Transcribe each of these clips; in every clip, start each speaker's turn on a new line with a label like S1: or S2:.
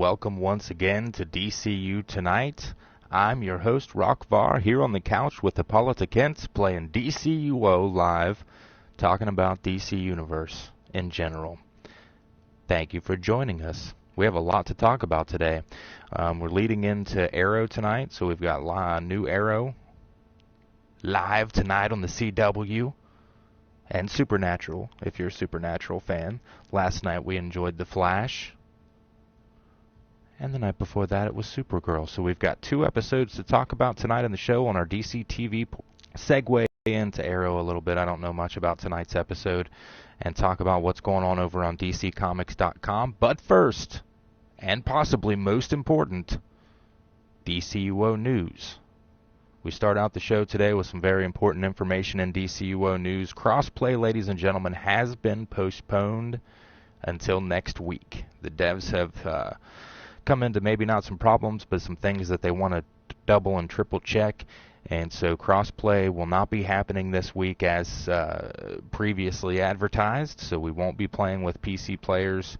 S1: welcome once again to DCU Tonight. I'm your host, Rockvar, here on the couch with Hippolyta Kent, playing DCUO live, talking about DC Universe in general. Thank you for joining us. We have a lot to talk about today. We're leading into Arrow tonight, so we've got new Arrow live tonight on the CW. And Supernatural, if you're a Supernatural fan. Last night we enjoyed The Flash. And the night before that it was Supergirl. So we've got 2 episodes to talk about tonight on the show on our DCTV. Segue into Arrow a little bit. I don't know much about tonight's episode. And talk about what's going on over on DCComics.com. But first, and possibly most important, DCUO news. We start out the show today with some very important information in DCUO news. Crossplay, ladies and gentlemen, has been postponed until next week. The devs have come into maybe not some problems, but some things that they want to double and triple check. And so crossplay will not be happening this week as previously advertised. So we won't be playing with PC players.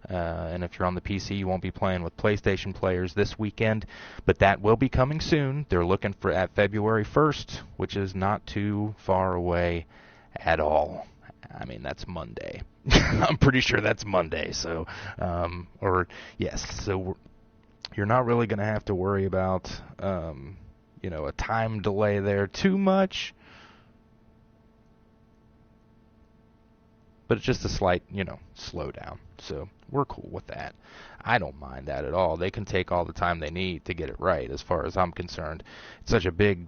S1: And if you're on the PC, you won't be playing with PlayStation players this weekend, but that will be coming soon. They're looking for at February 1st, which is not too far away at all. I mean, that's Monday. I'm pretty sure that's Monday. So, so you're not really going to have to worry about, a time delay there too much. But it's just a slight, slowdown. So we're cool with that. I don't mind that at all. They can take all the time they need to get it right, as far as I'm concerned. It's such a big,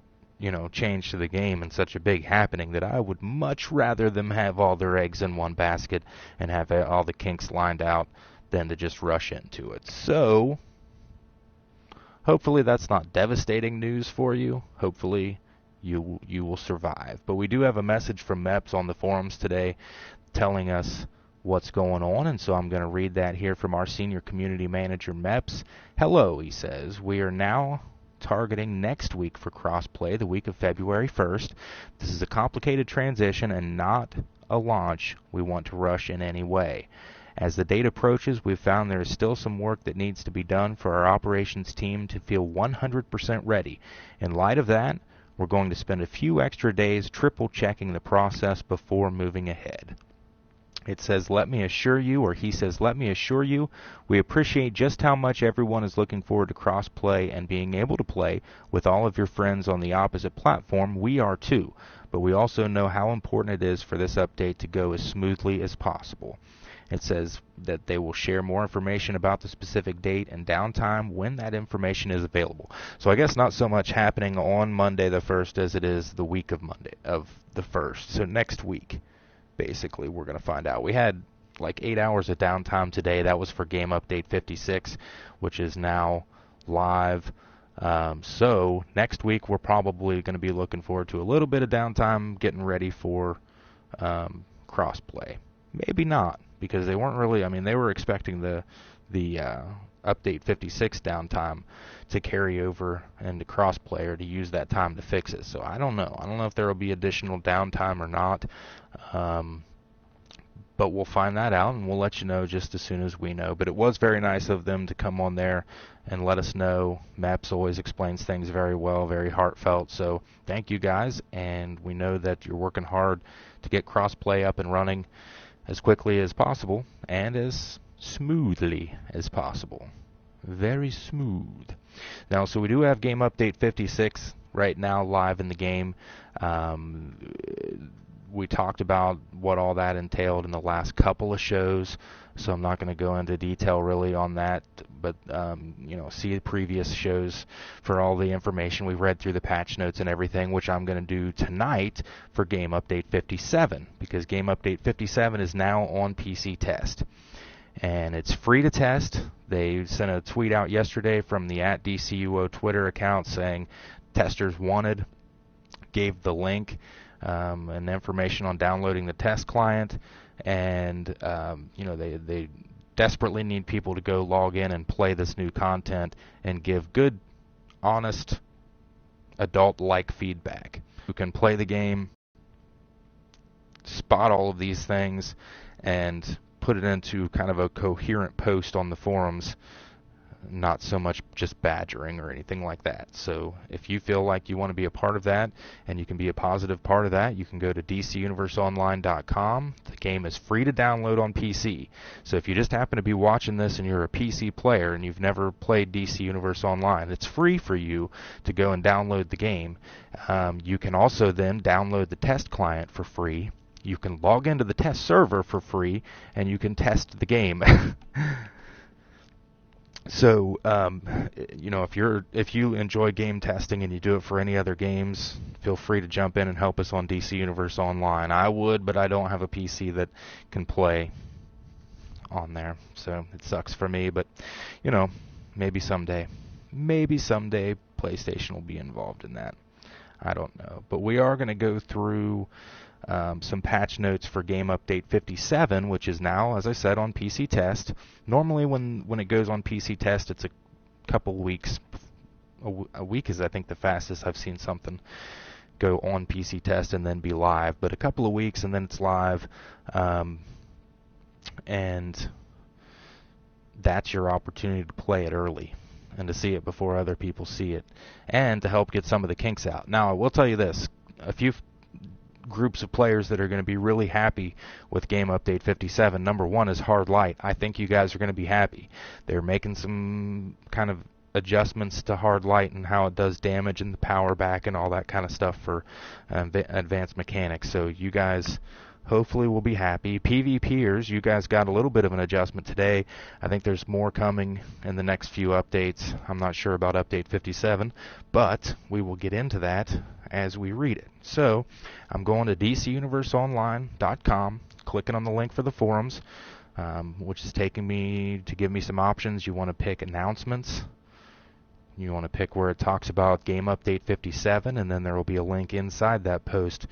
S1: change to the game and such a big happening that I would much rather them have all their eggs in one basket and have all the kinks lined out than to just rush into it. So hopefully that's not devastating news for you. Hopefully you will survive. But we do have a message from MEPS on the forums today telling us what's going on, and so I'm going to read that here from our senior community manager, MEPS. Hello, he says. We are now targeting next week for crossplay, the week of February 1st. This is a complicated transition and not a launch we want to rush in any way. As the date approaches, we've found there is still some work that needs to be done for our operations team to feel 100% ready. In light of that, we're going to spend a few extra days triple checking the process before moving ahead. It says, let me assure you, or he says, let me assure you, we appreciate just how much everyone is looking forward to cross-play and being able to play with all of your friends on the opposite platform. We are too, but we also know how important it is for this update to go as smoothly as possible. It says that they will share more information about the specific date and downtime when that information is available. So I guess not so much happening on Monday the 1st as it is the week of Monday of the 1st. So next week, basically, we're going to find out. We had like 8 hours of downtime today. That was for Game Update 56, which is now live. So next week, we're probably going to be looking forward to a little bit of downtime, getting ready for crossplay. Maybe not, because they weren't really, they were expecting the Update 56 downtime to carry over into crossplay or to use that time to fix it. So I don't know. I don't know if there will be additional downtime or not. But we'll find that out, and we'll let you know just as soon as we know. But it was very nice of them to come on there and let us know. Maps always explains things very well, very heartfelt. So thank you guys, and we know that you're working hard to get crossplay up and running as quickly as possible and as smoothly as possible. Very smooth. Now, so we do have Game Update 56 right now live in the game. We talked about what all that entailed in the last couple of shows, so I'm not going to go into detail really on that, but see the previous shows for all the information. We read through the patch notes and everything, which I'm going to do tonight for Game Update 57, because Game Update 57 is now on PC Test. And it's free to test. They sent a tweet out yesterday from the @DCUO Twitter account saying testers wanted, gave the link and information on downloading the test client, and they desperately need people to go log in and play this new content and give good, honest, adult-like feedback. Who can play the game, spot all of these things, and put it into kind of a coherent post on the forums not so much just badgering or anything like that. So if you feel like you want to be a part of that and you can be a positive part of that, you can go to DCUniverseOnline.com. The game is free to download on PC. So if you just happen to be watching this and you're a PC player and you've never played DC Universe Online, it's free for you to go and download the game. You can also then download the test client for free. You can log into the test server for free, and you can test the game. So, if you enjoy game testing and you do it for any other games, feel free to jump in and help us on DC Universe Online. I would, but I don't have a PC that can play on there, so it sucks for me. But maybe someday PlayStation will be involved in that. I don't know, but we are going to go through some patch notes for Game Update 57, which is now, as I said, on PC Test. Normally when it goes on PC Test, it's a couple weeks. A week is, I think, the fastest I've seen something go on PC Test and then be live. But a couple of weeks and then it's live, and that's your opportunity to play it early and to see it before other people see it, and to help get some of the kinks out. Now, I will tell you this. A few groups of players that are going to be really happy with Game Update 57. Number one is Hard Light. I think you guys are going to be happy. They're making some kind of adjustments to Hard Light and how it does damage and the power back and all that kind of stuff for advanced mechanics. So you guys hopefully will be happy. PvPers, you guys got a little bit of an adjustment today. I think there's more coming in the next few updates. I'm not sure about Update 57, but we will get into that as we read it. So I'm going to DCUniverseOnline.com, clicking on the link for the forums, which is taking me to give me some options. You want to pick announcements. You want to pick where it talks about Game Update 57, and then there will be a link inside that post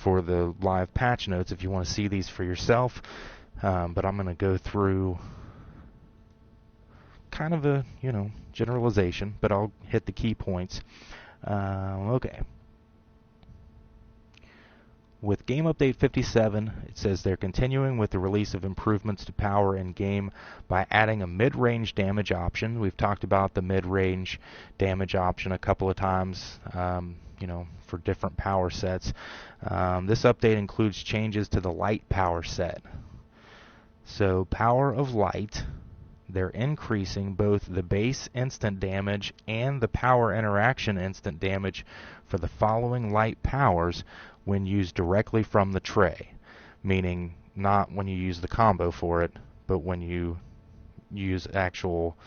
S1: for the live patch notes if you want to see these for yourself. But I'm going to go through kind of a, generalization, but I'll hit the key points. Okay. With Game Update 57, it says they're continuing with the release of improvements to power in game by adding a mid-range damage option. We've talked about the mid-range damage option a couple of times, for different power sets. This update includes changes to the light power set. So, Power of Light, they're increasing both the base instant damage and the power interaction instant damage for the following light powers when used directly from the tray, meaning not when you use the combo for it, but when you use actual,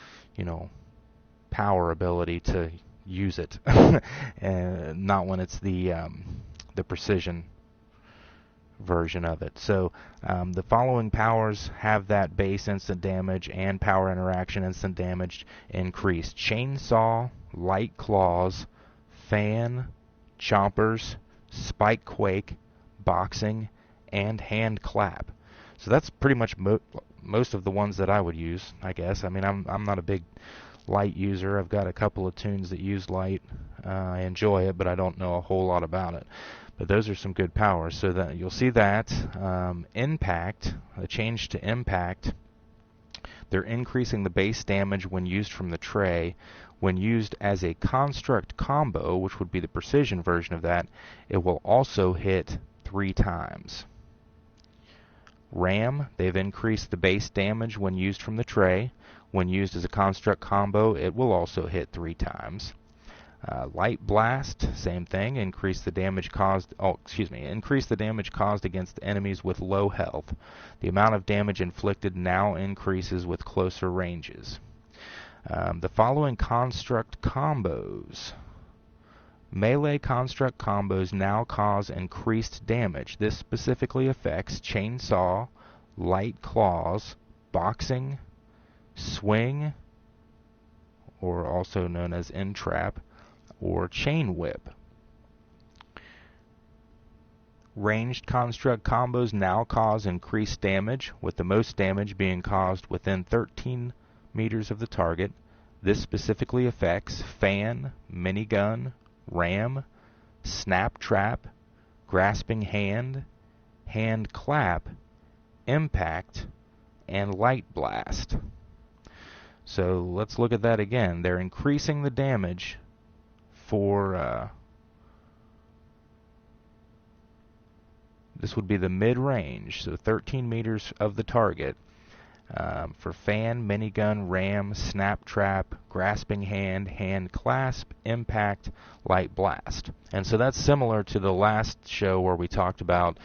S1: power ability to use it, and not when it's the precision version of it. So the following powers have that base instant damage and power interaction instant damage increased: Chainsaw, Light Claws, Fan, Chompers, Spike Quake, Boxing, and Hand Clap. So that's pretty much most of the ones that I would use, I guess. I mean, I'm not a big light user. I've got a couple of tunes that use light. I enjoy it, but I don't know a whole lot about it. But those are some good powers. So that you'll see that Impact, a change to Impact. They're increasing the base damage when used from the tray. When used as a construct combo, which would be the precision version of that, it will also hit 3 times. Ram, they've increased the base damage when used from the tray. When used as a construct combo, it will also hit 3 times. Light Blast, same thing. Increase the damage caused against enemies with low health. The amount of damage inflicted now increases with closer ranges. The following construct combos. Melee construct combos now cause increased damage. This specifically affects Chainsaw, Light Claws, Boxing, Swing, or also known as Entrap, or Chain Whip. Ranged construct combos now cause increased damage, with the most damage being caused within 13 meters of the target. This specifically affects Fan, Minigun, Ram, Snap Trap, Grasping Hand, Hand Clap, Impact, and Light Blast. So let's look at that again. They're increasing the damage for, this would be the mid-range, so 13 meters of the target, for fan, minigun, ram, snap trap, grasping hand, hand clasp, impact, light blast. And so that's similar to the last show where we talked about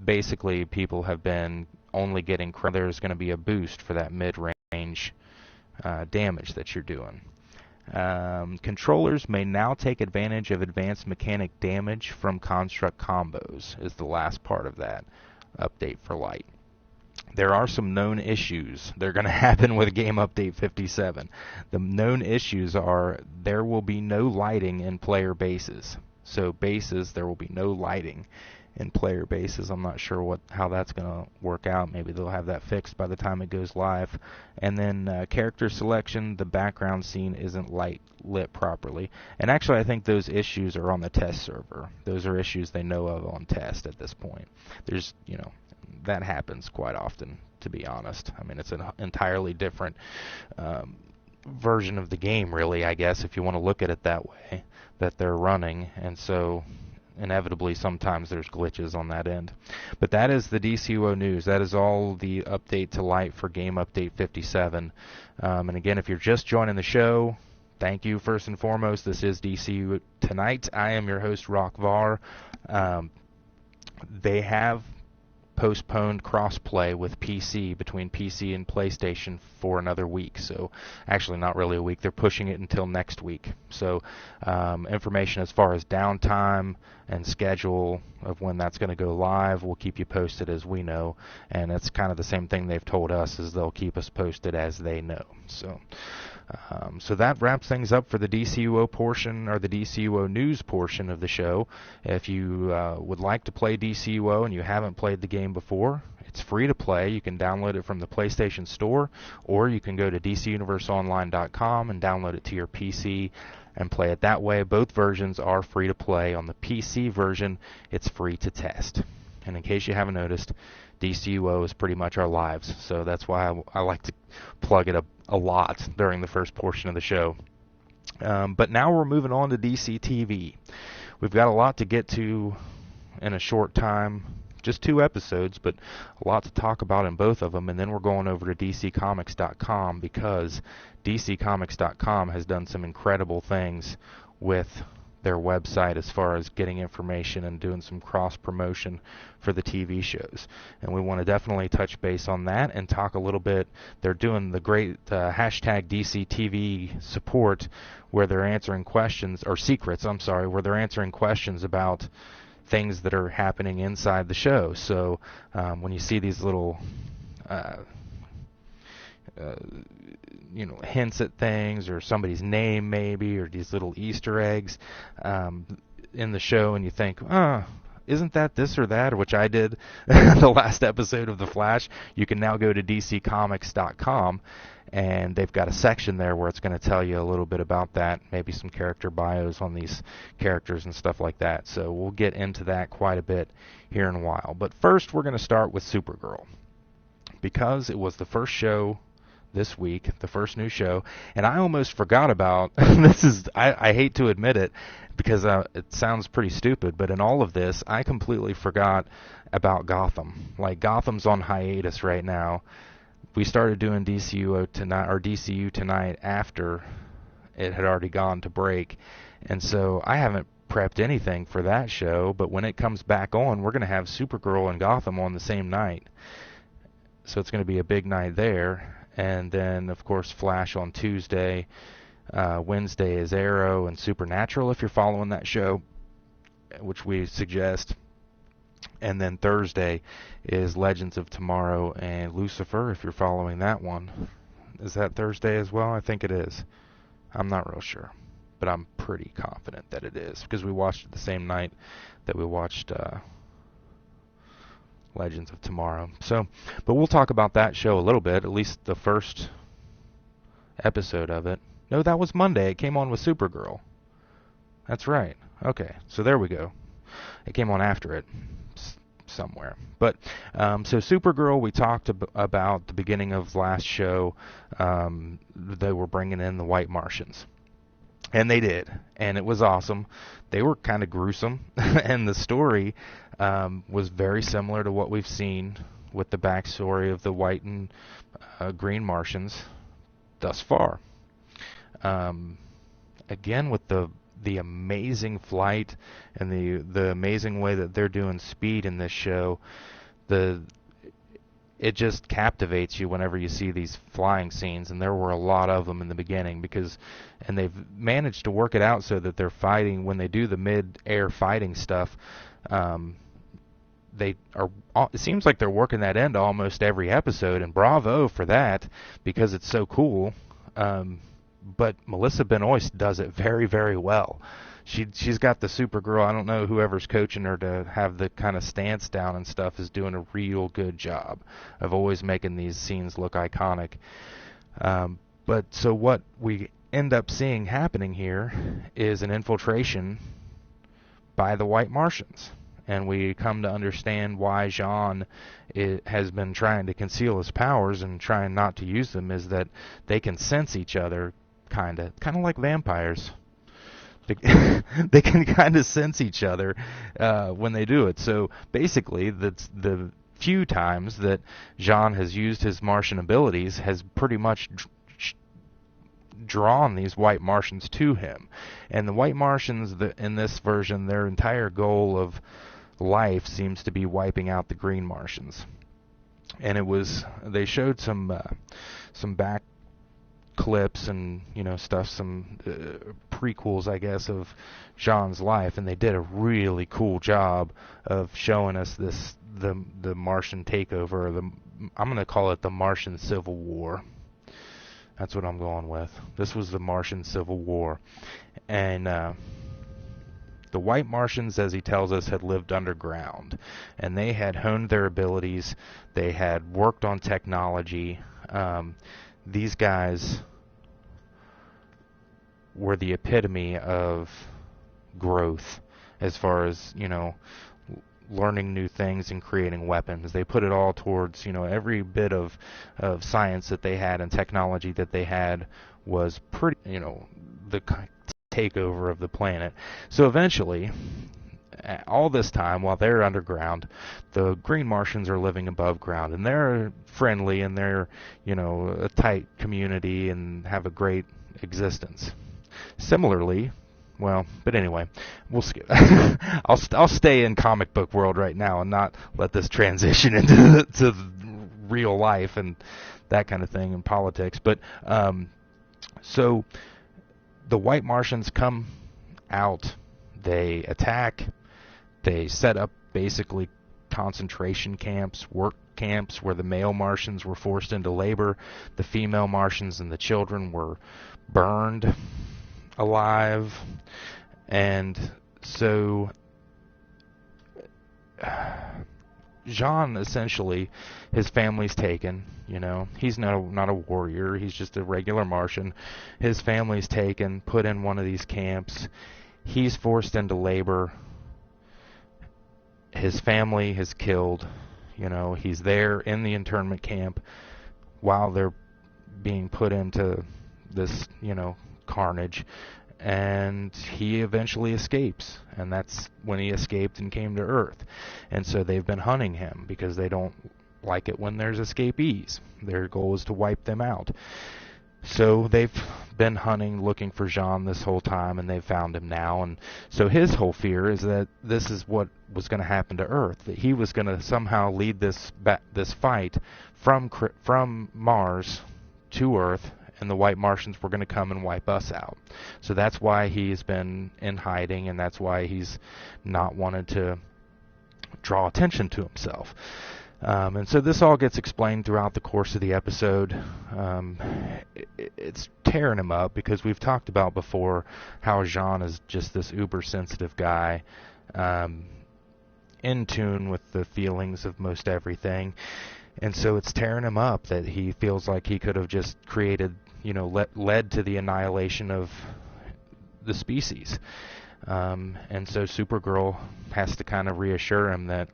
S1: basically people have been only getting, there's going to be a boost for that mid-range damage that you're doing. Controllers may now take advantage of advanced mechanic damage from construct combos, is the last part of that update for light. There are some known issues. They're going to happen with Game Update 57. The known issues are there will be no lighting in player bases. So bases, there will be no lighting in player bases. I'm not sure how that's going to work out. Maybe they'll have that fixed by the time it goes live. And then character selection, the background scene isn't lit properly. And actually, I think those issues are on the test server. Those are issues they know of on test at this point. There's, that happens quite often, to be honest. I mean, it's an entirely different version of the game, really, I guess, if you want to look at it that way, that they're running. And so inevitably sometimes there's glitches on that end. But that is the DCUO news. That is all the update to light for Game Update 57. And again, if you're just joining the show, thank you first and foremost. This is DCU Tonight. I am your host, Rock Var. They have postponed crossplay with PC, between PC and PlayStation, for another week. So actually not really a week, they're pushing it until next week. So information as far as downtime and schedule of when that's going to go live, we'll keep you posted as we know. And it's kind of the same thing they've told us, is they'll keep us posted as they know. So that wraps things up for the DCUO portion, or the DCUO news portion of the show. If you would like to play DCUO and you haven't played the game before, it's free to play. You can download it from the PlayStation Store, or you can go to DCUniverseOnline.com and download it to your PC and play it that way. Both versions are free to play. On the PC version, it's free to test. And in case you haven't noticed, DCUO is pretty much our lives, so that's why I like to plug it a lot during the first portion of the show. But now we're moving on to DCTV. We've got a lot to get to in a short time, just 2 episodes, but a lot to talk about in both of them, and then we're going over to DCComics.com, because DCComics.com has done some incredible things with their website as far as getting information and doing some cross-promotion for the TV shows. And we want to definitely touch base on that and talk a little bit. They're doing the great hashtag DCTV support, where they're answering questions, or secrets, where they're answering questions about things that are happening inside the show. So when you see these little hints at things, or somebody's name maybe, or these little Easter eggs in the show, and you think, isn't that this or that, which I did the last episode of The Flash, you can now go to DCComics.com, and they've got a section there where it's going to tell you a little bit about that, maybe some character bios on these characters and stuff like that. So we'll get into that quite a bit here in a while. But first, we're going to start with Supergirl, because it was the first show this week, the first new show, and I almost forgot about I hate to admit it, because it sounds pretty stupid, but in all of this, I completely forgot about Gotham. Like, Gotham's on hiatus right now. We started doing DCUO Tonight, or DCU Tonight, after it had already gone to break, and so I haven't prepped anything for that show, but when it comes back on, we're going to have Supergirl and Gotham on the same night. So it's going to be a big night there. And then, of course, Flash on Tuesday. Wednesday is Arrow and Supernatural, if you're following that show, which we suggest. And then Thursday is Legends of Tomorrow and Lucifer, if you're following that one. Is that Thursday as well? I think it is. I'm not real sure, but I'm pretty confident that it is, because we watched it the same night that we watched Legends of Tomorrow. So, but we'll talk about that show a little bit, at least the first episode of it. No, that was Monday. It came on with Supergirl. That's right. Okay, so there we go. It came on after it. somewhere. But so Supergirl, we talked about the beginning of last show. They were bringing in the White Martians. And they did, and it was awesome. They were kind of gruesome, and the story was very similar to what we've seen with the backstory of the White and Green Martians thus far. Again, with the amazing flight and the amazing way that they're doing speed in this show, it just captivates you whenever you see these flying scenes, and there were a lot of them in the beginning and they've managed to work it out so that they're fighting, when they do the mid-air fighting stuff, it seems like they're working that into almost every episode, and bravo for that, because it's so cool. But Melissa Benoist does it very, very well. She's got the Supergirl. I don't know, whoever's coaching her to have the kind of stance down and stuff is doing a real good job of always making these scenes look iconic. But so what we end up seeing happening here is an infiltration by the White Martians. And we come to understand why Jean has been trying to conceal his powers and trying not to use them, is that they can sense each other, kind of like vampires. They can kind of sense each other when they do it. So basically, the few times that Jean has used his Martian abilities has pretty much drawn these White Martians to him. And the White Martians, in this version, their entire goal of life seems to be wiping out the Green Martians. And they showed some back clips and stuff, some prequels, I guess, of Jean's life, and they did a really cool job of showing us the Martian takeover. I'm going to call it the Martian Civil War. That's what I'm going with. This was the Martian Civil War, and the White Martians, as he tells us, had lived underground, and they had honed their abilities. They had worked on technology. These guys were the epitome of growth as far as, learning new things and creating weapons. They put it all towards, every bit of science that they had and technology that they had was pretty, the takeover of the planet. So eventually, all this time, while they're underground, the Green Martians are living above ground, and they're friendly, and they're, a tight community and have a great existence. Similarly, but anyway, we'll skip. I'll stay in comic book world right now and not let this transition into to real life and that kind of thing and politics. But so the White Martians come out, they attack. They set up basically concentration camps, work camps, where the male Martians were forced into labor. The female Martians and the children were burned alive. And so Jean, essentially, his family's taken. He's not a warrior. He's just a regular Martian. His family's taken, put in one of these camps. He's forced into labor. His family is killed. He's there in the internment camp while they're being put into this, carnage. And he eventually escapes. And that's when he escaped and came to Earth. And so they've been hunting him because they don't like it when there's escapees. Their goal is to wipe them out. So they've been hunting, looking for Jean this whole time, and they've found him now. And so his whole fear is that this is what was going to happen to Earth, that he was going to somehow lead this fight from Mars to Earth, and the White Martians were going to come and wipe us out. So that's why he's been in hiding, and that's why he's not wanted to draw attention to himself. And so this all gets explained throughout the course of the episode. It's tearing him up because we've talked about before how Jean is just this uber-sensitive guy, in tune with the feelings of most everything. And so it's tearing him up that he feels like he could have just created, led to the annihilation of the species. And so Supergirl has to kind of reassure him that,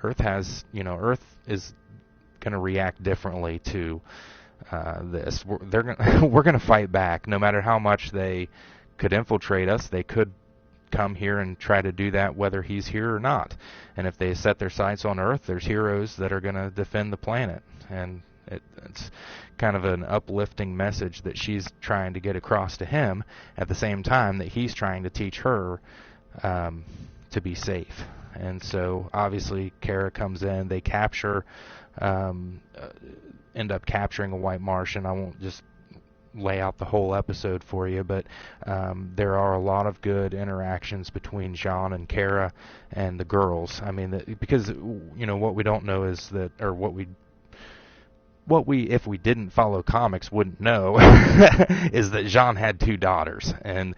S1: Earth is going to react differently to this. We're going to fight back, no matter how much they could infiltrate us. They could come here and try to do that whether he's here or not. And if they set their sights on Earth, there's heroes that are going to defend the planet. And it's kind of an uplifting message that she's trying to get across to him, at the same time that he's trying to teach her to be safe. And so obviously Kara comes in, they capture, end up capturing a white Martian. I won't just lay out the whole episode for you, but there are a lot of good interactions between Jean and Kara and the girls. I mean, because what we don't know is that, or what we if we didn't follow comics wouldn't know is that Jean had 2 daughters, and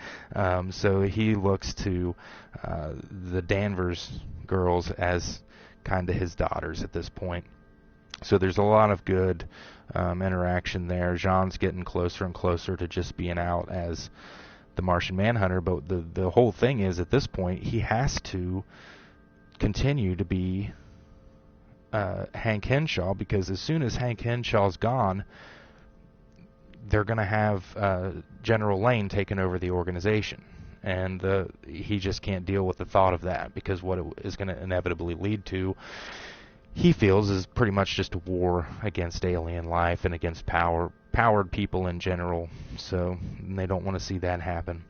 S1: so he looks to the Danvers girls as kind of his daughters at this point. So there's a lot of good interaction there. Jean's getting closer and closer to just being out as the Martian Manhunter, but the whole thing is, at this point, he has to continue to be Hank Henshaw, because as soon as Hank Henshaw's gone, they're going to have General Lane taking over the organization. And he just can't deal with the thought of that, because what it is going to inevitably lead to, he feels, is pretty much just a war against alien life and against powered people in general. So they don't want to see that happen.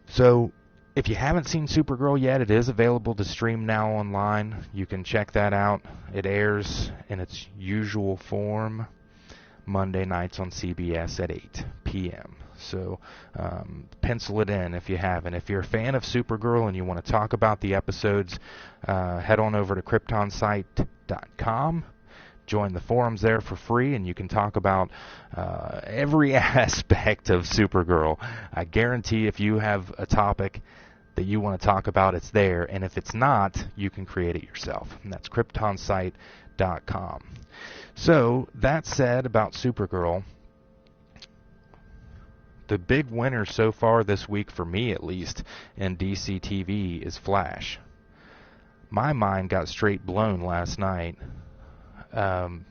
S1: So if you haven't seen Supergirl yet, it is available to stream now online. You can check that out. It airs in its usual form Monday nights on CBS at 8 p.m. So pencil it in if you haven't. If you're a fan of Supergirl and you want to talk about the episodes, head on over to KryptonSite.com. Join the forums there for free, and you can talk about every aspect of Supergirl. I guarantee if you have a topic that you want to talk about, it's there, and if it's not, you can create it yourself. And that's KryptonSite.com. So, that said about Supergirl, the big winner so far this week, for me at least, in DCTV is Flash. My mind got straight blown last night. One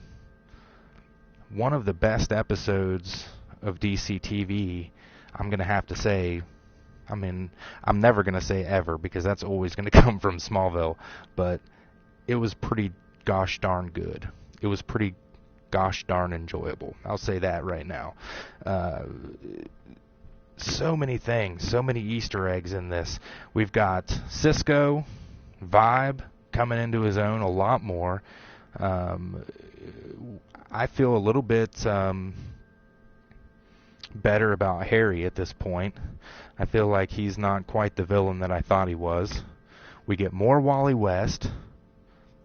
S1: of the best episodes of DCTV, I'm going to have to say, I mean, I'm never going to say ever, because that's always going to come from Smallville, but it was pretty gosh darn good. It was pretty gosh darn enjoyable. I'll say that right now. So many things, so many Easter eggs in this. We've got Cisco, Vibe, coming into his own a lot more. I feel a little bit better about Harry at this point. I feel like he's not quite the villain that I thought he was. We get more Wally West.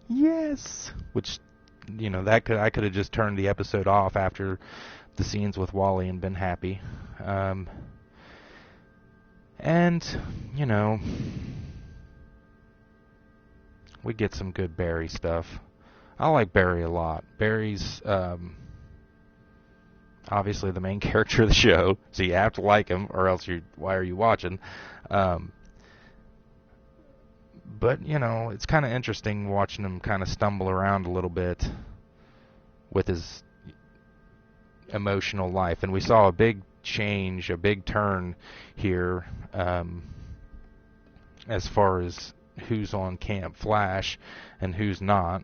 S1: Yes! Which, I could have just turned the episode off after the scenes with Wally and been happy. We get some good Barry stuff. I like Barry a lot. Barry's obviously the main character of the show, so you have to like him, or else why are you watching? But, it's kind of interesting watching him kind of stumble around a little bit with his emotional life. And we saw a big change, a big turn here as far as who's on Camp Flash and who's not,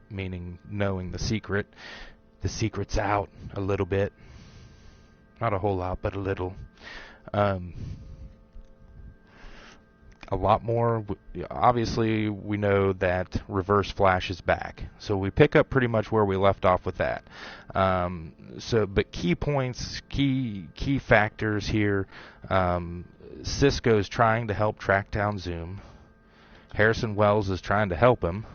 S1: meaning knowing the secret. The secret's out a little bit. Not a whole lot, but a little. A lot more. Obviously, we know that Reverse Flash is back, so we pick up pretty much where we left off with that. But key points, key factors here. Cisco's trying to help track down Zoom. Harrison Wells is trying to help him,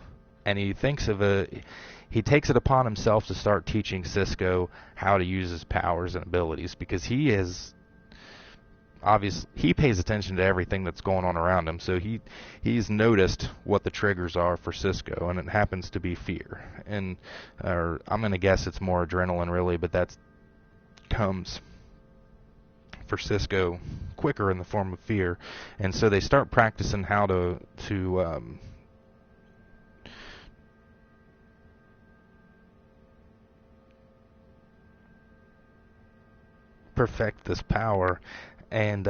S1: and he takes it upon himself to start teaching Cisco how to use his powers and abilities, because he pays attention to everything that's going on around him, so he's noticed what the triggers are for Cisco, and it happens to be fear. Or I'm going to guess it's more adrenaline, really, but that comes for Cisco quicker in the form of fear. And so they start practicing how to perfect this power, and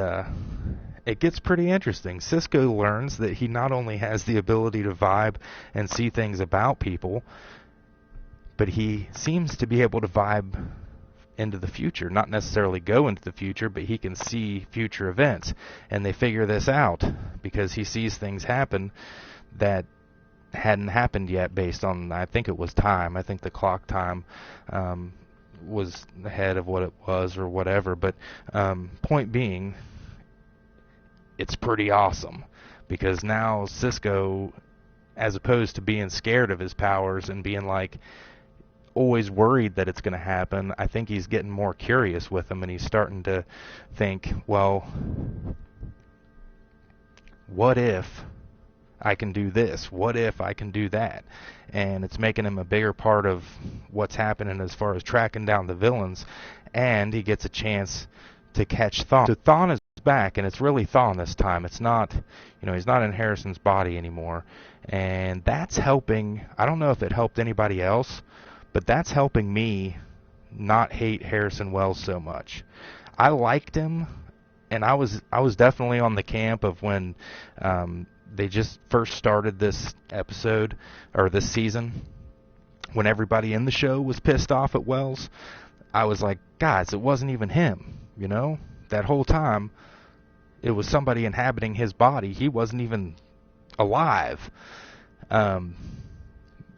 S1: it gets pretty interesting. Cisco learns that he not only has the ability to vibe and see things about people, but he seems to be able to vibe into the future. Not necessarily go into the future, but he can see future events. And they figure this out because he sees things happen that hadn't happened yet based on, I think it was time. I think the clock time was ahead of what it was or whatever. But point being, it's pretty awesome because now Cisco, as opposed to being scared of his powers and being like always worried that it's going to happen, I think he's getting more curious with them, and he's starting to think, well, what if I can do this? What if I can do that? And it's making him a bigger part of what's happening as far as tracking down the villains, and he gets a chance to catch Thawne. So Thawne is back, and it's really Thawne this time. It's not, he's not in Harrison's body anymore, and that's helping. I don't know if it helped anybody else, but that's helping me not hate Harrison Wells so much. I liked him, and I was definitely on the camp of when they just first started this episode, or this season, when everybody in the show was pissed off at Wells. I was like, guys, it wasn't even him, That whole time, it was somebody inhabiting his body. He wasn't even alive.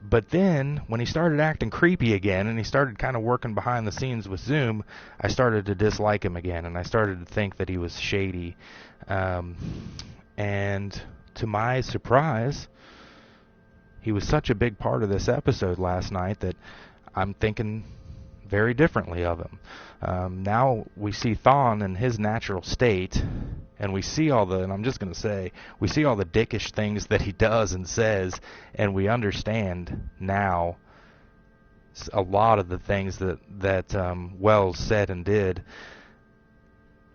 S1: But then, when he started acting creepy again, and he started kind of working behind the scenes with Zoom, I started to dislike him again, and I started to think that he was shady. And to my surprise, he was such a big part of this episode last night that I'm thinking very differently of him. Now we see Thawne in his natural state, and we see and I'm just going to say, we see all the dickish things that he does and says, and we understand now a lot of the things that Wells said and did,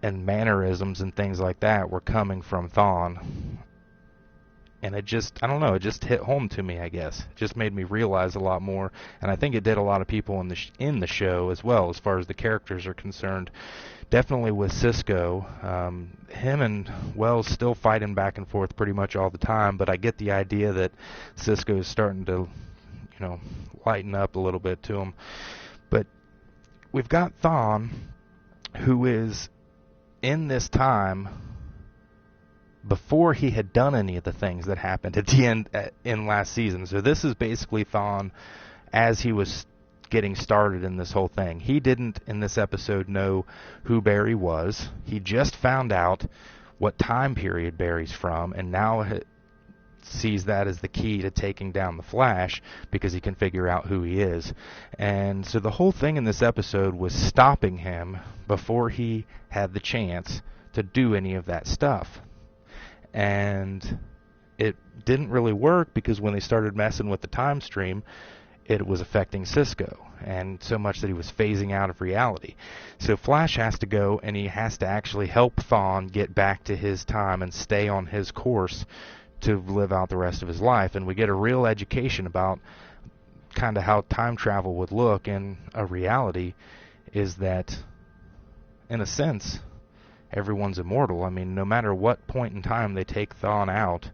S1: and mannerisms and things like that were coming from Thawne. And it just, I don't know, it just hit home to me, I guess. It just made me realize a lot more, and I think it did a lot of people in the show as well, as far as the characters are concerned. Definitely with Cisco, him and Wells still fighting back and forth pretty much all the time, but I get the idea that Cisco is starting to, lighten up a little bit to him. But we've got Thawne, who is in this time before he had done any of the things that happened at the end in last season. So this is basically Thawne as he was getting started in this whole thing. He didn't, in this episode, know who Barry was. He just found out what time period Barry's from, and now sees that as the key to taking down the Flash, because he can figure out who he is. And so the whole thing in this episode was stopping him before he had the chance to do any of that stuff. And it didn't really work, because when they started messing with the time stream, it was affecting Cisco, and so much that he was phasing out of reality. So Flash has to go, and he has to actually help Thawne get back to his time and stay on his course to live out the rest of his life. And we get a real education about kind of how time travel would look in a reality, is that, in a sense, everyone's immortal. I mean, no matter what point in time they take Thawne out,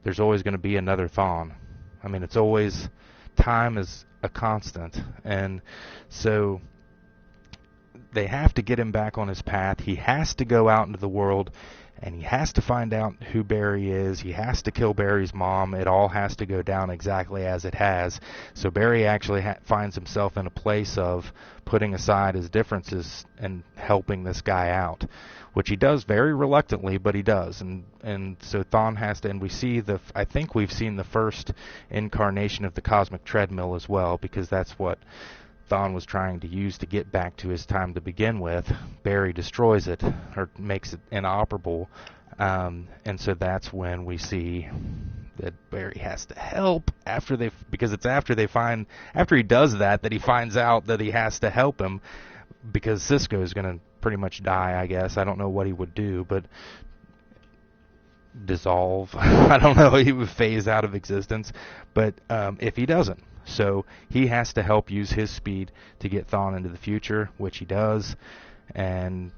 S1: there's always going to be another Thawne. I mean, it's always, time is a constant. And so they have to get him back on his path. He has to go out into the world, and he has to find out who Barry is. He has to kill Barry's mom. It all has to go down exactly as it has. So Barry actually finds himself in a place of putting aside his differences and helping this guy out, which he does very reluctantly, but he does. And so Thawne has to, and we see I think we've seen the first incarnation of the cosmic treadmill as well, because that's what Thawne was trying to use to get back to his time to begin with. Barry destroys it, or makes it inoperable, and so that's when we see that Barry has to help because it's after he does that he finds out that he has to help him, because Cisco is going to pretty much die, I guess. I don't know what he would do, but dissolve. I don't know, he would phase out of existence, but if he doesn't. So he has to help use his speed to get Thawne into the future, which he does. And,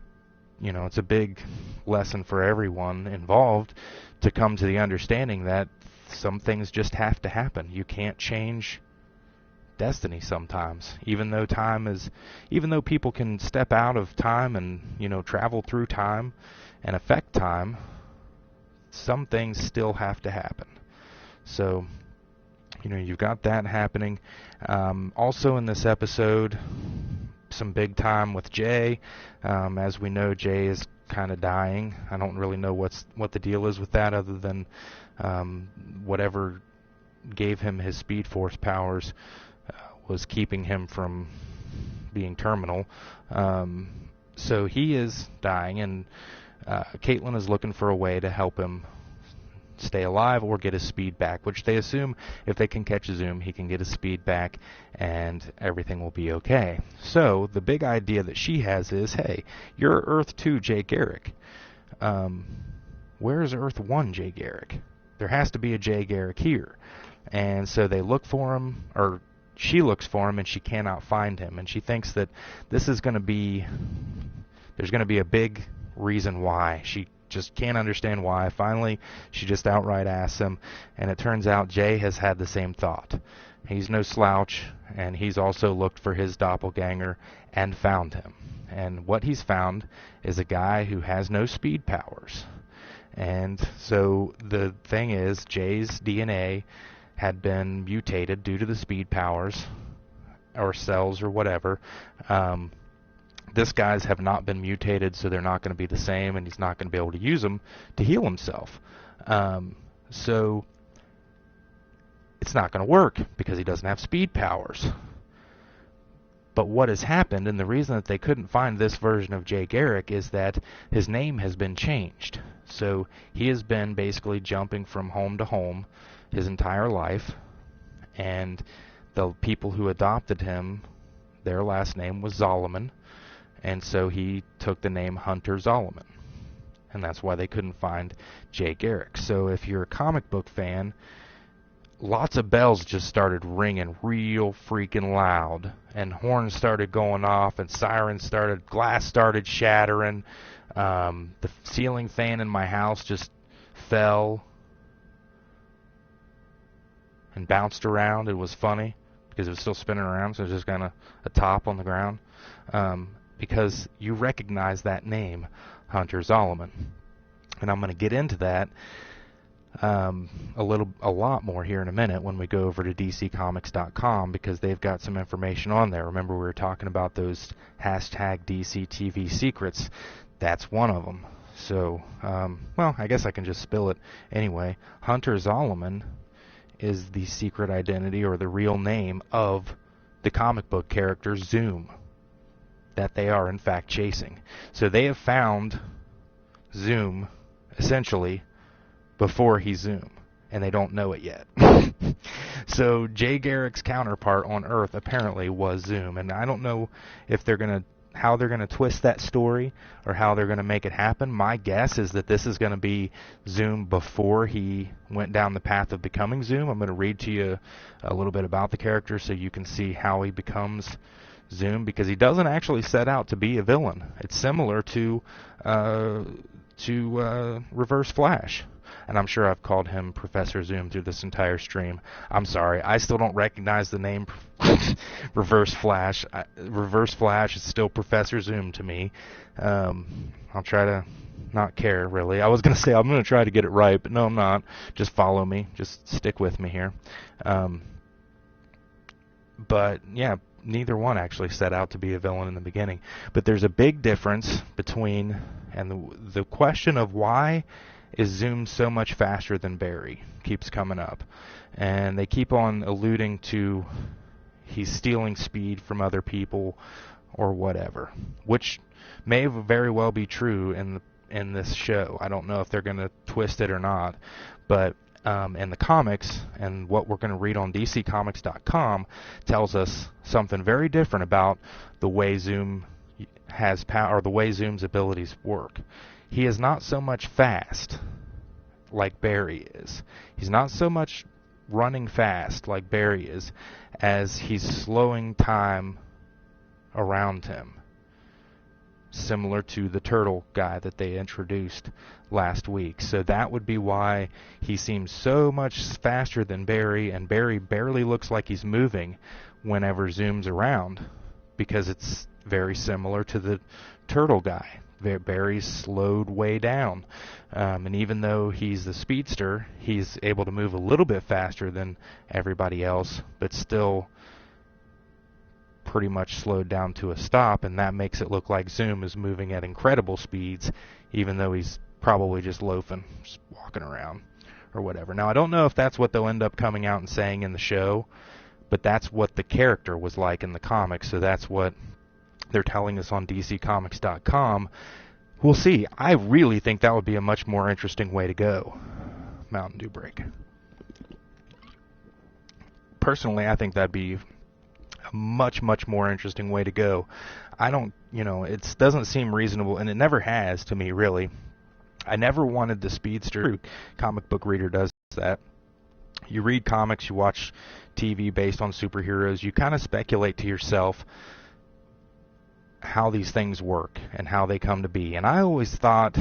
S1: it's a big lesson for everyone involved to come to the understanding that some things just have to happen. You can't change destiny sometimes, even though people can step out of time and, travel through time and affect time, some things still have to happen. So, you've got that happening. Also in this episode, some big time with Jay. As we know, Jay is kind of dying. I don't really know what the deal is with that, other than whatever gave him his Speed Force powers was keeping him from being terminal. So he is dying, and Caitlin is looking for a way to help him stay alive or get his speed back, which they assume if they can catch Zoom, he can get his speed back and everything will be okay. So the big idea that she has is, hey, you're Earth 2 Jay Garrick. Where's Earth 1 Jay Garrick? There has to be a Jay Garrick here. And so they look for him, or she looks for him, and she cannot find him. And she thinks that this is going to be, there's going to be a big reason why. She just can't understand why. Finally, she just outright asks him, and it turns out Jay has had the same thought. He's no slouch, and he's also looked for his doppelganger and found him. And what he's found is a guy who has no speed powers. And so the thing is, Jay's DNA had been mutated due to the speed powers, or cells, or whatever. This guy's have not been mutated, so they're not going to be the same, and he's not going to be able to use them to heal himself. So it's not going to work because he doesn't have speed powers. But what has happened, and the reason that they couldn't find this version of Jay Garrick, is that his name has been changed. So he has been basically jumping from home to home his entire life, and the people who adopted him, their last name was Zolomon, and so he took the name Hunter Zolomon, and that's why they couldn't find Jay Garrick. So if you're a comic book fan, lots of bells just started ringing real freaking loud, and horns started going off, and glass started shattering. The ceiling fan in my house just fell and bounced around. It was funny because it was still spinning around, so it was just kind of a top on the ground. Because you recognize that name, Hunter Zolomon. And I'm going to get into that a lot more here in a minute when we go over to DCComics.com, because they've got some information on there. Remember, we were talking about those hashtag DCTV secrets. That's one of them. So, well, I guess I can just spill it anyway. Hunter Zolomon is the secret identity, or the real name, of the comic book character Zoom that they are in fact chasing. So they have found Zoom essentially before he's Zoom, and they don't know it yet. So Jay Garrick's counterpart on Earth apparently was Zoom, and I don't know if how they're gonna twist that story or how they're gonna make it happen. My guess is that this is gonna be Zoom before he went down the path of becoming Zoom. I'm gonna read to you a little bit about the character so you can see how he becomes Zoom, because he doesn't actually set out to be a villain. It's similar to Reverse Flash. And I'm sure I've called him Professor Zoom through this entire stream. I'm sorry. I still don't recognize the name Reverse Flash. Reverse Flash is still Professor Zoom to me. I'll try to not care, really. I was going to say I'm going to try to get it right, but no, I'm not. Just follow me. Just stick with me here. But, yeah, neither one actually set out to be a villain in the beginning. But there's a big difference between, and the question of why is Zoom so much faster than Barry keeps coming up. And they keep on alluding to he's stealing speed from other people or whatever, which may very well be true in this show. I don't know if they're going to twist it or not, but in the comics, and what we're going to read on DCComics.com tells us something very different about the way Zoom has power, or the way Zoom's abilities work. He is not so much fast like Barry is. He's not so much running fast like Barry is, as he's slowing time around him. similar to the turtle guy that they introduced last week. So that would be why he seems so much faster than Barry, and Barry barely looks like he's moving whenever zooms around, because it's very similar to the turtle guy. Barry's slowed way down, and even though he's the speedster, he's able to move a little bit faster than everybody else, but still pretty much slowed down to a stop, and that makes it look like Zoom is moving at incredible speeds, even though he's probably just loafing, just walking around or whatever. Now, I don't know if that's what they'll end up coming out and saying in the show, but that's what the character was like in the comics, so that's what they're telling us on DCComics.com. We'll see. I really think that would be a much more interesting way to go. Mountain Dew break. Personally, I think that'd be a much, much more interesting way to go. I don't, it doesn't seem reasonable, and it never has to me, really. I never wanted the speedster. Comic book reader does that. You read comics, you watch TV based on superheroes, you kind of speculate to yourself how these things work and how they come to be. And I always thought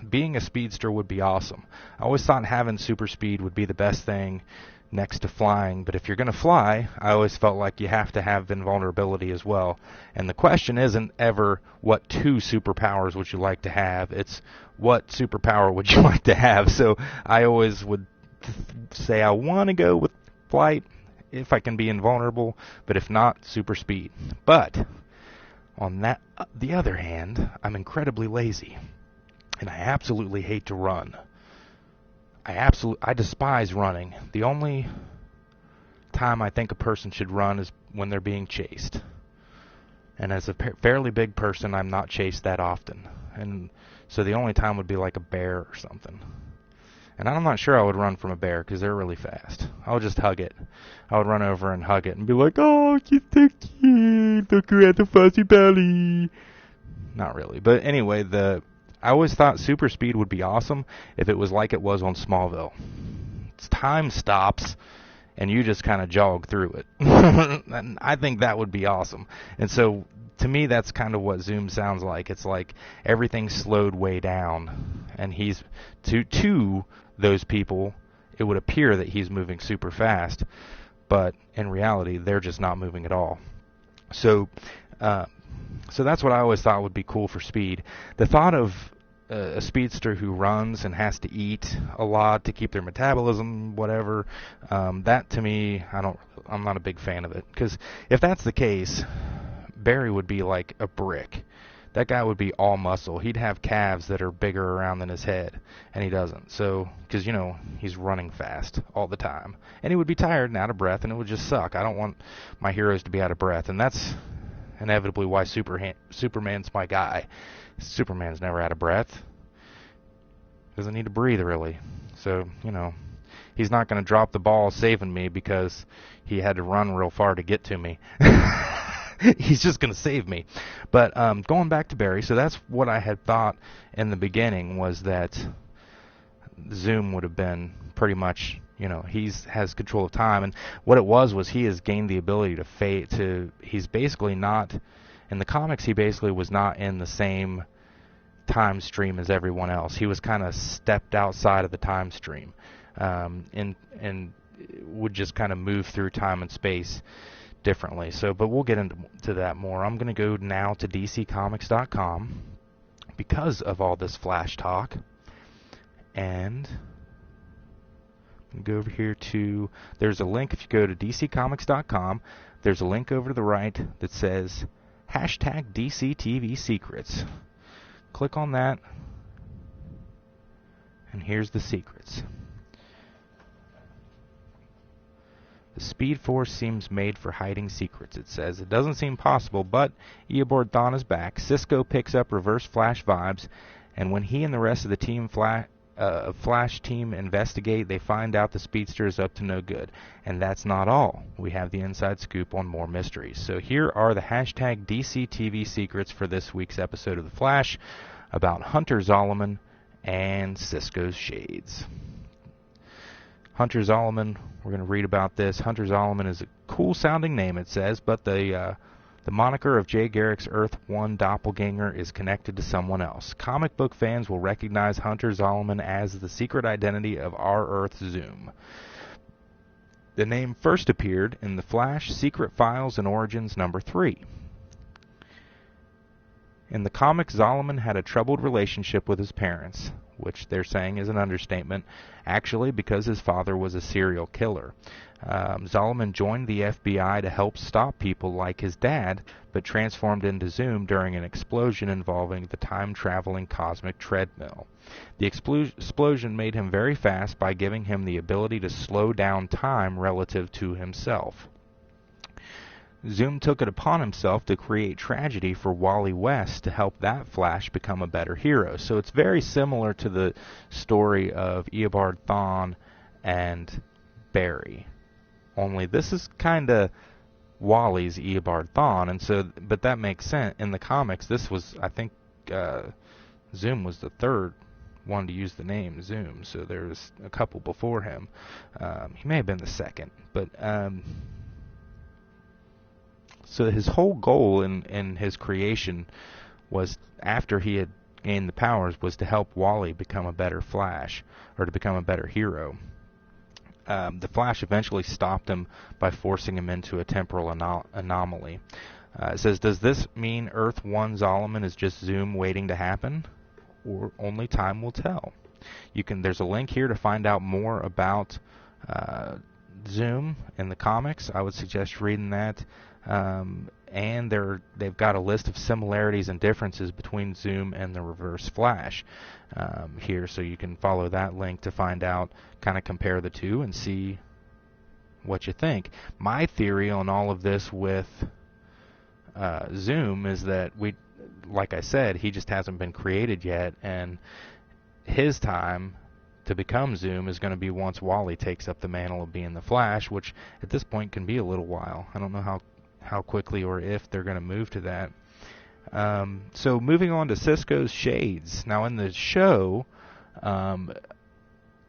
S1: being a speedster would be awesome. I always thought having super speed would be the best thing next to flying. But if you're going to fly, I always felt like you have to have invulnerability as well. And the question isn't ever what two superpowers would you like to have. It's what superpower would you like to have. So I always would say I want to go with flight if I can be invulnerable, but if not, super speed. But on the other hand, I'm incredibly lazy, and I absolutely hate to run. I despise running. The only time I think a person should run is when they're being chased. And as a fairly big person, I'm not chased that often. And so the only time would be like a bear or something. And I'm not sure I would run from a bear because they're really fast. I would just hug it. I would run over and hug it and be like, "Oh, you're so cute. Look at the fuzzy belly." Not really. But anyway, I always thought super speed would be awesome if it was like it was on Smallville. Time stops and you just kind of jog through it. And I think that would be awesome. And so to me, that's kind of what Zoom sounds like. It's like everything's slowed way down, and he's to those people, it would appear that he's moving super fast, but in reality, they're just not moving at all. So that's what I always thought would be cool for speed. The thought of a speedster who runs and has to eat a lot to keep their metabolism, whatever, that to me, I'm not a big fan of it. Because if that's the case, Barry would be like a brick. That guy would be all muscle. He'd have calves that are bigger around than his head, and he doesn't. So, because, he's running fast all the time. And he would be tired and out of breath, and it would just suck. I don't want my heroes to be out of breath, and that's inevitably why Superman's my guy. Superman's never out of breath. Doesn't need to breathe, really. So, he's not going to drop the ball saving me because he had to run real far to get to me. He's just going to save me. But going back to Barry, so that's what I had thought in the beginning, was that Zoom would have been pretty much, he has control of time. And what it was he has gained the ability to fade. He's basically not, in the comics, he basically was not in the same time stream as everyone else. He was kind of stepped outside of the time stream, and would just kind of move through time and space differently. So, but we'll get into that more. I'm going to go now to DCComics.com because of all this Flash talk, and go over here to, there's a link. If you go to DCComics.com, there's a link over to the right that says hashtag DCTV secrets. Click on that, and here's the secrets. The Speed Force seems made for hiding secrets, it says. It doesn't seem possible, but Eobard Thawne is back. Cisco picks up Reverse Flash vibes, and when he and the rest of the team Flash team investigate, they find out the Speedster is up to no good. And that's not all. We have the inside scoop on more mysteries. So here are the hashtag DCTV secrets for this week's episode of The Flash about Hunter Zolomon and Cisco's Shades. Hunter Zolomon, we're going to read about this. Hunter Zolomon is a cool-sounding name, it says, but the The moniker of Jay Garrick's Earth 1 doppelganger is connected to someone else. Comic book fans will recognize Hunter Zolomon as the secret identity of our Earth Zoom. The name first appeared in The Flash Secret Files and Origins number 3. In the comics, Zolomon had a troubled relationship with his parents, which they're saying is an understatement, actually because his father was a serial killer. Zolomon joined the FBI to help stop people like his dad, but transformed into Zoom during an explosion involving the time-traveling cosmic treadmill. The explosion made him very fast by giving him the ability to slow down time relative to himself. Zoom took it upon himself to create tragedy for Wally West to help that Flash become a better hero. So it's very similar to the story of Eobard Thawne and Barry. Only this is kind of Wally's Eobard Thawne, and so, but that makes sense. In the comics, this was, I think, Zoom was the third one to use the name Zoom, so there's a couple before him. He may have been the second, but so his whole goal in his creation was, after he had gained the powers, was to help Wally become a better Flash, or to become a better hero. The Flash eventually stopped him by forcing him into a temporal anomaly. It says, does this mean Earth 1 Zolomon is just Zoom waiting to happen? Or only time will tell. There's a link here to find out more about Zoom in the comics. I would suggest reading that. And they've got a list of similarities and differences between Zoom and the Reverse Flash here, so you can follow that link to find out, kind of compare the two and see what you think. My theory on all of this with Zoom is that like I said, he just hasn't been created yet, and his time to become Zoom is going to be once Wally takes up the mantle of being the Flash, which at this point can be a little while. I don't know how quickly or if they're going to move to that. So moving on to Cisco's shades. Now in the show,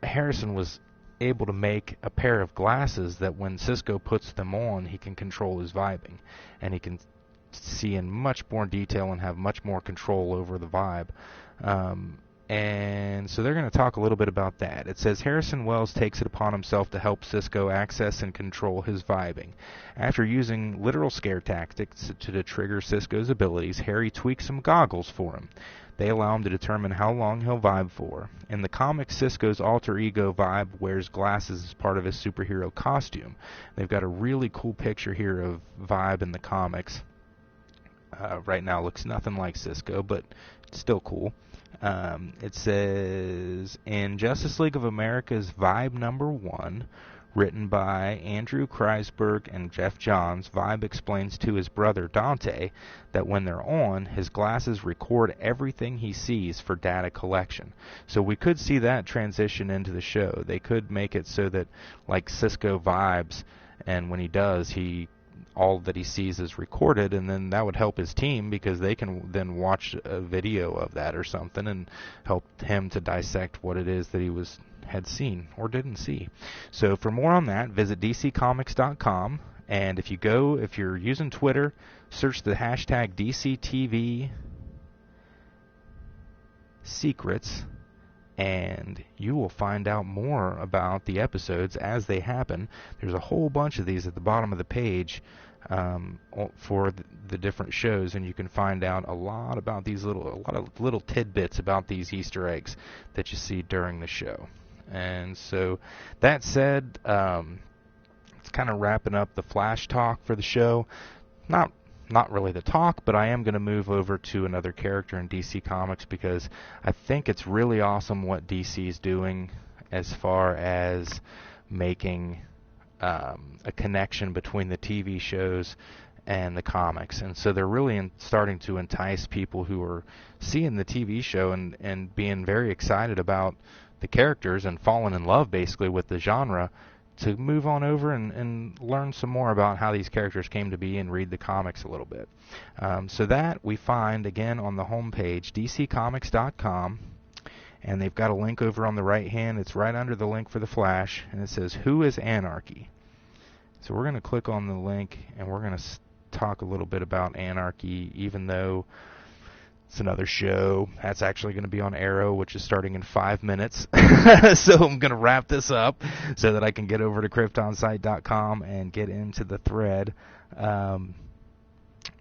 S1: Harrison was able to make a pair of glasses that when Cisco puts them on, he can control his vibing, and he can see in much more detail and have much more control over the vibe. And so they're going to talk a little bit about that. It says, Harrison Wells takes it upon himself to help Cisco access and control his vibing. After using literal scare tactics to trigger Cisco's abilities, Harry tweaks some goggles for him. They allow him to determine how long he'll vibe for. In the comics, Cisco's alter ego Vibe wears glasses as part of his superhero costume. They've got a really cool picture here of Vibe in the comics. Right now looks nothing like Cisco, but it's still cool. It says, in Justice League of America's Vibe number 1, written by Andrew Kreisberg and Jeff Johns, Vibe explains to his brother Dante that when they're on, his glasses record everything he sees for data collection. So we could see that transition into the show. They could make it so that, like, Cisco vibes, and when he does, all that he sees is recorded, and then that would help his team because they can then watch a video of that or something and help him to dissect what it is that he had seen or didn't see. So for more on that, visit dccomics.com, and if you're using Twitter, search the hashtag DCTV secrets, and you will find out more about the episodes as they happen. There's a whole bunch of these at the bottom of the page for the different shows, and you can find out a lot about a lot of little tidbits about these Easter eggs that you see during the show. And so that said, it's kind of wrapping up the Flash talk for the show. Not really the talk, but I am going to move over to another character in DC Comics because I think it's really awesome what DC is doing as far as making a connection between the TV shows and the comics. And so they're really starting to entice people who are seeing the TV show and being very excited about the characters and falling in love basically with the genre to move on over and learn some more about how these characters came to be and read the comics a little bit. So that we find, again, on the homepage, dccomics.com, and they've got a link over on the right hand. It's right under the link for the Flash, and it says, Who is Anarchy? So we're going to click on the link, and we're going to talk a little bit about Anarchy, even though it's another show. That's actually going to be on Arrow, which is starting in 5 minutes. So I'm going to wrap this up so that I can get over to KryptonSite.com and get into the thread.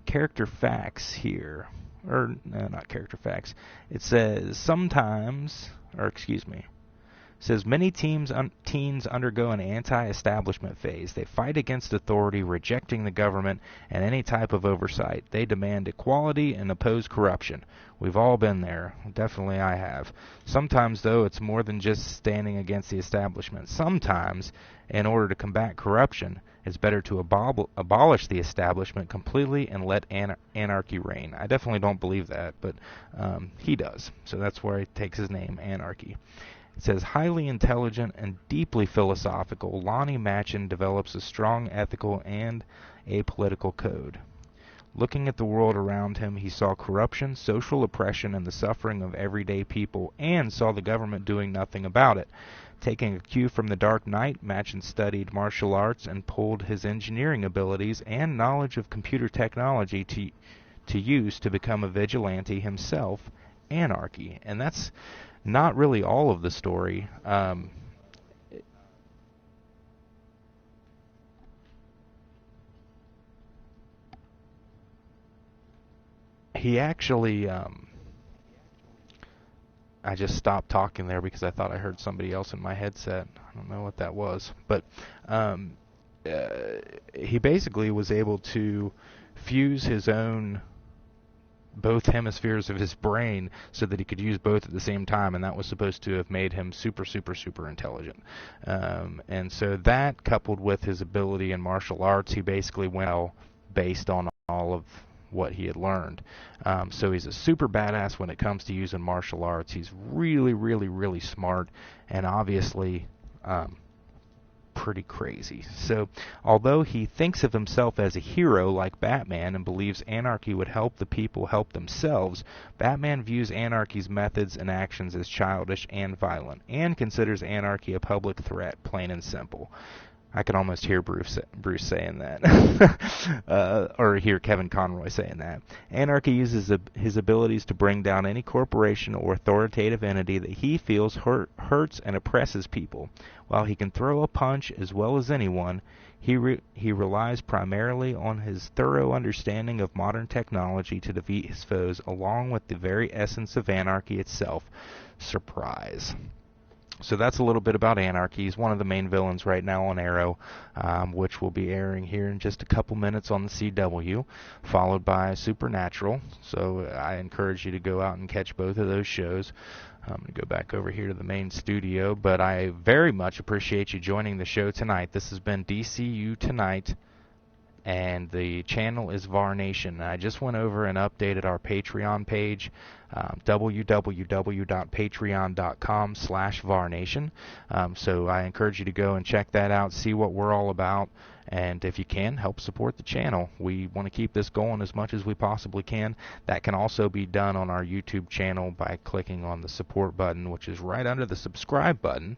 S1: Character facts here. Or, no, not character facts. It says says many teens undergo an anti-establishment phase. They fight against authority, rejecting the government and any type of oversight. They demand equality and oppose corruption. We've all been there. Definitely I have. Sometimes, though, it's more than just standing against the establishment. Sometimes, in order to combat corruption, it's better to abolish the establishment completely and let anarchy reign. I definitely don't believe that, but he does. So that's where he takes his name, Anarchy. It says, highly intelligent and deeply philosophical, Lonnie Machin develops a strong ethical and apolitical code. Looking at the world around him, he saw corruption, social oppression, and the suffering of everyday people, and saw the government doing nothing about it. Taking a cue from the Dark Knight, Machin studied martial arts and pulled his engineering abilities and knowledge of computer technology to use to become a vigilante himself, Anarchy. And that's not really all of the story. He actually, I just stopped talking there because I thought I heard somebody else in my headset. I don't know what that was. But he basically was able to fuse his own both hemispheres of his brain so that he could use both at the same time, and that was supposed to have made him super, super, super intelligent. And so that, coupled with his ability in martial arts, he basically went out based on all of what he had learned. So he's a super badass when it comes to using martial arts. He's really, really, really smart, and obviously pretty crazy. So, although he thinks of himself as a hero like Batman and believes anarchy would help the people help themselves, Batman views anarchy's methods and actions as childish and violent, and considers anarchy a public threat, plain and simple. I can almost hear Bruce saying that, or hear Kevin Conroy saying that. Anarchy uses his abilities to bring down any corporation or authoritative entity that he feels hurts and oppresses people. While he can throw a punch as well as anyone, he relies primarily on his thorough understanding of modern technology to defeat his foes, along with the very essence of anarchy itself. Surprise. So that's a little bit about Anarchy. He's one of the main villains right now on Arrow, which will be airing here in just a couple minutes on the CW, followed by Supernatural. So I encourage you to go out and catch both of those shows. I'm going to go back over here to the main studio, but I very much appreciate you joining the show tonight. This has been DCU Tonight, and the channel is VAR Nation. I just went over and updated our Patreon page, www.patreon.com/VARNation. So I encourage you to go and check that out, see what we're all about, and if you can, help support the channel. We want to keep this going as much as we possibly can. That can also be done on our YouTube channel by clicking on the support button, which is right under the subscribe button.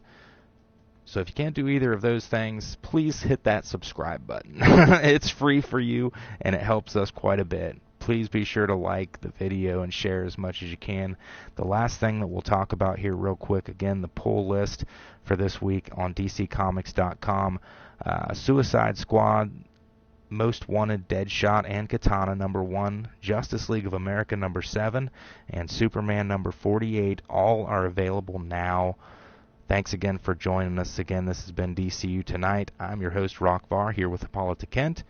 S1: So if you can't do either of those things, please hit that subscribe button. It's free for you, and it helps us quite a bit. Please be sure to like the video and share as much as you can. The last thing that we'll talk about here real quick, again, the pull list for this week on DCComics.com. Suicide Squad, Most Wanted, Deadshot, and Katana #1, Justice League of America #7, and Superman #48 all are available now. Thanks again for joining us again. This has been DCU Tonight. I'm your host, Rockvar, here with Hippolyta Kent.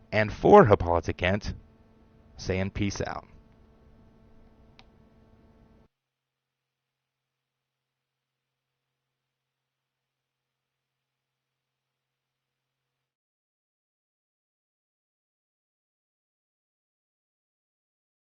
S1: And for Hippolyta Kent, saying peace out.